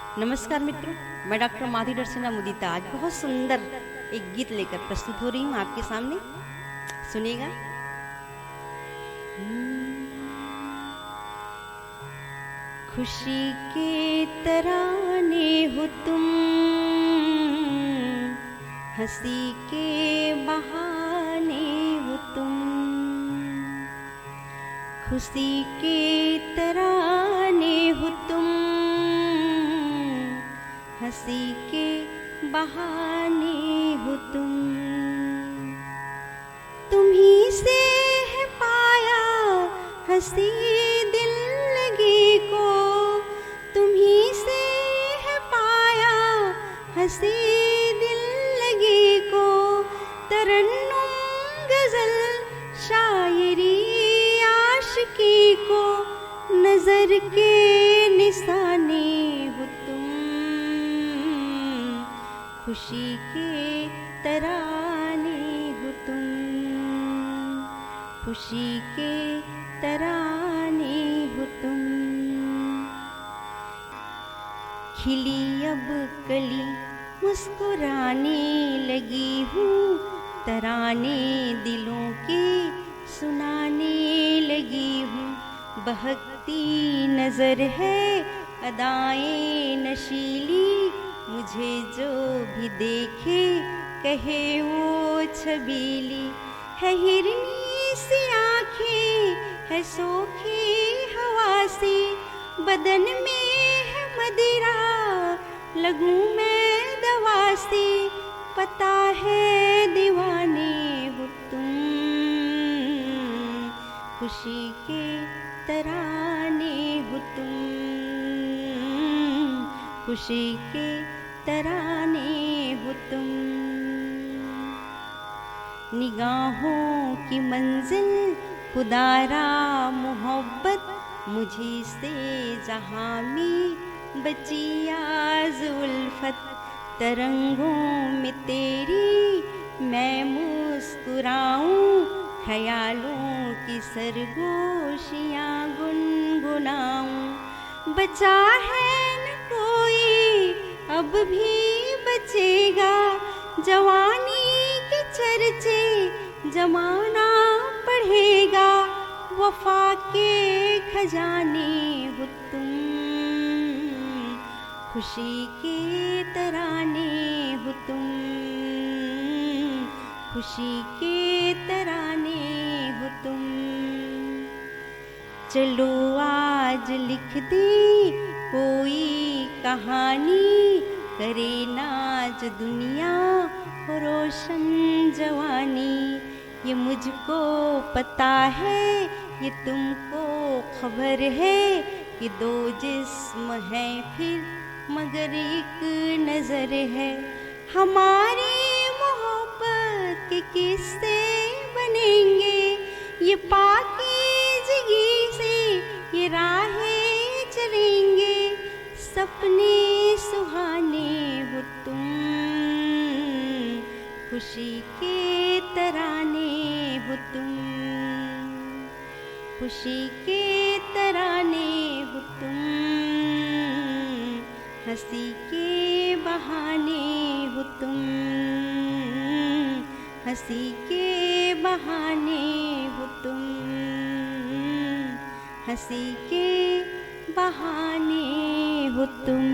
नमस्कार मित्रों, मैं डॉक्टर माधुरी दर्शना मुदीता आज बहुत सुंदर एक गीत लेकर प्रस्तुत हो रही हूँ आपके सामने। सुनिएगा। खुशी के तराने हो तुम, हंसी के बहाने हो तुम, खुशी के तराने हो तुम, हंसी के बहाने हो तुम। तुम्ही से है पाया हंसी दिल लगी को, तुम्ही से है पाया हंसी दिल लगी को। तरन्नुम गजल शायरी आशिकी को, नजर के निशाने हो तुम, खुशी के तराने हो तुम, खुशी के तराने हो तुम। खिली अब कली मुस्कुराने लगी हूँ, तराने दिलों के सुनाने लगी हूँ। बहकती नजर है अदाएं नशीली, मुझे जो भी देखे कहे वो छबीली। है हिरनी सी आँखें है सोखी हवा सी, बदन में है मदिरा लगूं मैं दवा सी। पता है दीवाने हो तुम, खुशी के तराने हो तुम, खुशी के तराने हो तुम। निगाहों की मंजिल खुदारा मोहब्बत, मुझे से जहाँ में बची आज उल्फत। तरंगों में तेरी मैं मुस्कुराऊं, ख्यालों की सरगोशियाँ गुनगुनाऊं। बचा है न कोई अब भी बचेगा, जवानी के चर्चे जमाना पढ़ेगा। वफा के खजाने हो तुम, खुशी के तराने हो तुम, खुशी के तराने हो तुम। चलो आज लिख दे कोई कहानी, करे नाज दुनिया हो रोशन जवानी। ये मुझको पता है ये तुमको खबर है, कि दो जिस्म है फिर मगर एक नजर है। हमारी मोहब्बत के किस्से बनेंगे, ये पाकीज़गी से ये राहें चलेंगे। सपने सुहाने हो तुम, खुशी के तराने हो तुम, खुशी के तराने हो तुम, हंसी के बहाने हो तुम, हंसी के बहाने हो तुम, हंसी के बहाने हो तुम।